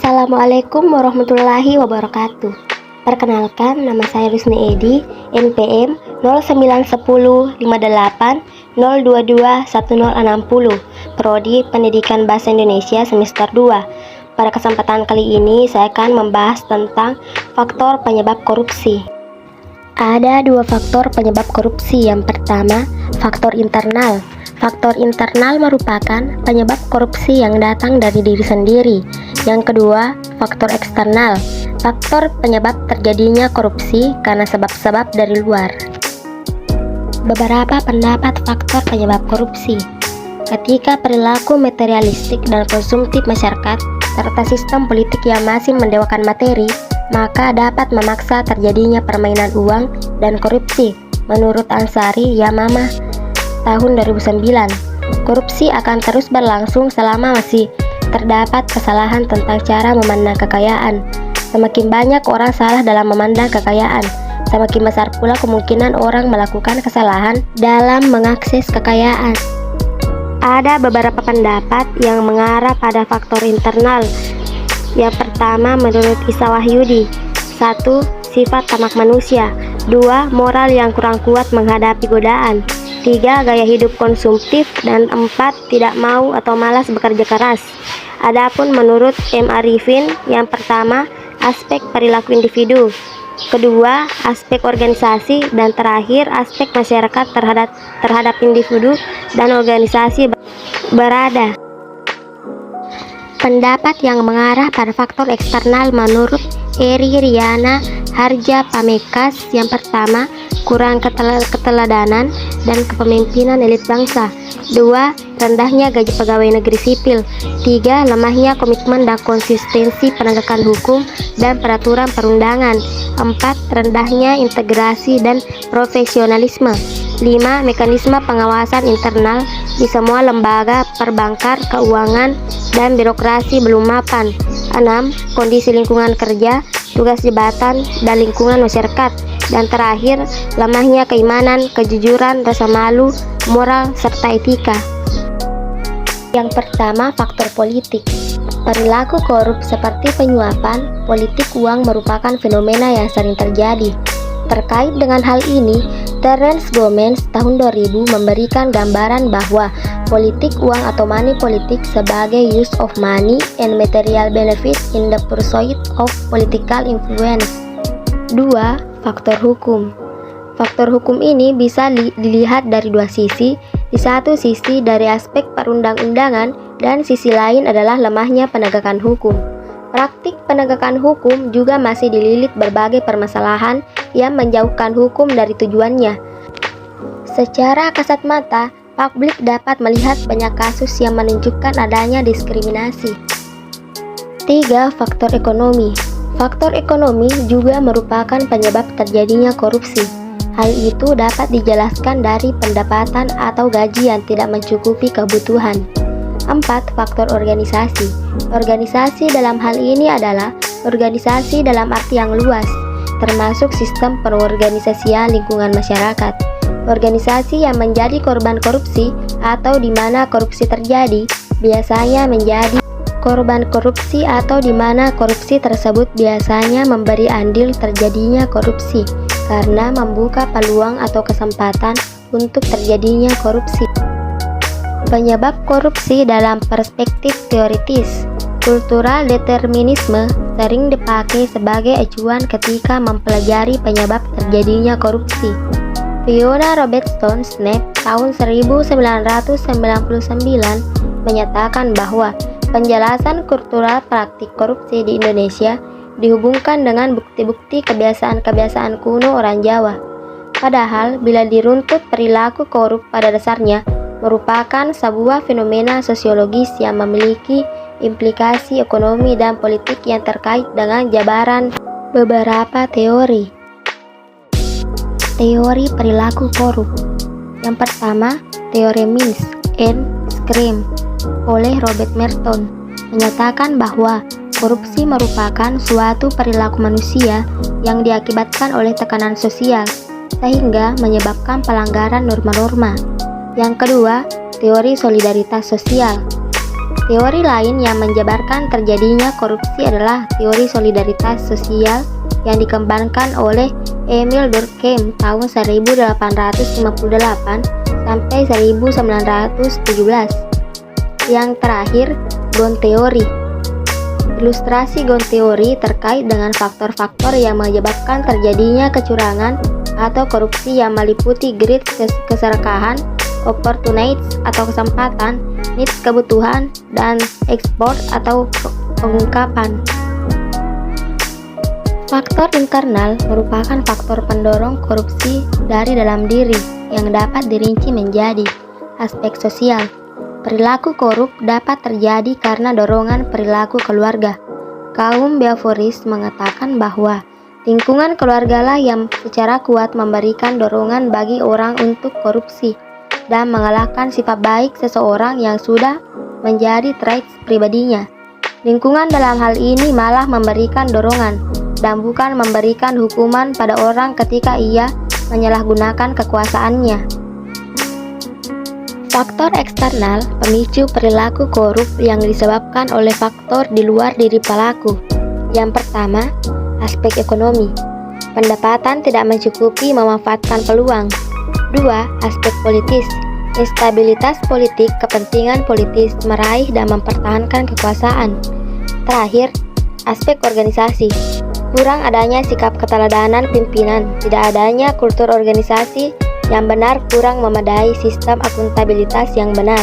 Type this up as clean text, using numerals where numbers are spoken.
Assalamualaikum warahmatullahi wabarakatuh. Perkenalkan, nama saya Rusni Edi, NPM 091058022160, Prodi Pendidikan Bahasa Indonesia semester 2. Pada kesempatan kali ini saya akan membahas tentang faktor penyebab korupsi. Ada dua faktor penyebab korupsi. Yang pertama, faktor internal. Faktor internal merupakan penyebab korupsi yang datang dari diri sendiri. Yang kedua, faktor eksternal. Faktor penyebab terjadinya korupsi karena sebab-sebab dari luar. Beberapa pendapat faktor penyebab korupsi. Ketika perilaku materialistik dan konsumtif masyarakat serta sistem politik yang masih mendewakan materi, maka dapat memaksa terjadinya permainan uang dan korupsi. Menurut Ansari Yamamah tahun 2009, korupsi akan terus berlangsung selama masih terdapat kesalahan tentang cara memandang kekayaan. Semakin banyak orang salah dalam memandang kekayaan, semakin besar pula kemungkinan orang melakukan kesalahan dalam mengakses kekayaan. Ada beberapa pendapat yang mengarah pada faktor internal. Yang pertama, menurut Isa Wahyudi, 1. Sifat tamak manusia. 2. Moral yang kurang kuat menghadapi godaan. 3. Gaya hidup konsumtif. Dan 4. Tidak mau atau malas bekerja keras. Adapun menurut M. Arifin, yang pertama, aspek perilaku individu. Kedua, aspek organisasi. Dan terakhir, aspek masyarakat terhadap individu dan organisasi berada. Pendapat yang mengarah pada faktor eksternal menurut Eri Riana Harja Pamekas, yang pertama, kurang keteladanan dan kepemimpinan elit bangsa. 2. Rendahnya gaji pegawai negeri sipil. 3. Lemahnya komitmen dan konsistensi penegakan hukum dan peraturan perundangan. 4. Rendahnya integrasi dan profesionalisme. 5. Mekanisme pengawasan internal di semua lembaga perbankan, keuangan, dan birokrasi belum mapan. 6. Kondisi lingkungan kerja, tugas jabatan, dan lingkungan masyarakat. Dan terakhir, lemahnya keimanan, kejujuran, rasa malu, moral, serta etika. Yang pertama, faktor politik. Perilaku korup seperti penyuapan politik uang merupakan fenomena yang sering terjadi. Terkait dengan hal ini, Terence Gomez tahun 2000 memberikan gambaran bahwa politik uang atau money politik sebagai use of money and material benefit in the pursuit of political influence. 2. Faktor hukum. Faktor hukum ini bisa dilihat dari dua sisi. Di satu sisi dari aspek perundang-undangan dan sisi lain adalah lemahnya penegakan hukum. Praktik penegakan hukum juga masih dililit berbagai permasalahan yang menjauhkan hukum dari tujuannya. Secara kasat mata, publik dapat melihat banyak kasus yang menunjukkan adanya diskriminasi. 3. Faktor ekonomi. Faktor ekonomi juga merupakan penyebab terjadinya korupsi. Hal itu dapat dijelaskan dari pendapatan atau gaji yang tidak mencukupi kebutuhan. 4. Faktor organisasi. Organisasi dalam hal ini adalah organisasi dalam arti yang luas, termasuk sistem pengorganisasian lingkungan masyarakat. Organisasi yang menjadi korban korupsi atau di mana korupsi terjadi biasanya menjadi korban korupsi atau di mana korupsi tersebut biasanya memberi andil terjadinya korupsi karena membuka peluang atau kesempatan untuk terjadinya korupsi. Penyebab korupsi dalam perspektif teoritis. Kultural determinisme sering dipakai sebagai acuan ketika mempelajari penyebab terjadinya korupsi. Fiona Robertson Snape tahun 1999 menyatakan bahwa penjelasan kultural praktik korupsi di Indonesia dihubungkan dengan bukti-bukti kebiasaan-kebiasaan kuno orang Jawa. Padahal, bila diruntut, perilaku korup pada dasarnya merupakan sebuah fenomena sosiologis yang memiliki implikasi ekonomi dan politik yang terkait dengan jabaran beberapa teori. Teori perilaku korup. Yang pertama, teori means and scheme oleh Robert Merton menyatakan bahwa korupsi merupakan suatu perilaku manusia yang diakibatkan oleh tekanan sosial sehingga menyebabkan pelanggaran norma-norma. Yang kedua, teori solidaritas sosial. Teori lain yang menjabarkan terjadinya korupsi adalah teori solidaritas sosial yang dikembangkan oleh Emil Durkheim tahun 1858 sampai 1917. Yang terakhir, Gon teori. Ilustrasi Gon teori terkait dengan faktor-faktor yang menyebabkan terjadinya kecurangan atau korupsi yang meliputi greed keserakahan, opportunities atau kesempatan, needs kebutuhan, dan export atau pengungkapan. Faktor internal merupakan faktor pendorong korupsi dari dalam diri yang dapat dirinci menjadi aspek sosial. Perilaku korup dapat terjadi karena dorongan perilaku keluarga. Kaum Beauforis mengatakan bahwa lingkungan keluargalah yang secara kuat memberikan dorongan bagi orang untuk korupsi dan mengalahkan sifat baik seseorang yang sudah menjadi traits pribadinya. Lingkungan dalam hal ini malah memberikan dorongan dan bukan memberikan hukuman pada orang ketika ia menyalahgunakan kekuasaannya. Faktor eksternal pemicu perilaku korup yang disebabkan oleh faktor di luar diri pelaku. Yang pertama, aspek ekonomi. Pendapatan tidak mencukupi memanfaatkan peluang. 2. Aspek politis. Instabilitas politik, kepentingan politis meraih dan mempertahankan kekuasaan. Terakhir, aspek organisasi. Kurang adanya sikap keteladanan pimpinan, tidak adanya kultur organisasi yang benar, kurang memadai sistem akuntabilitas yang benar.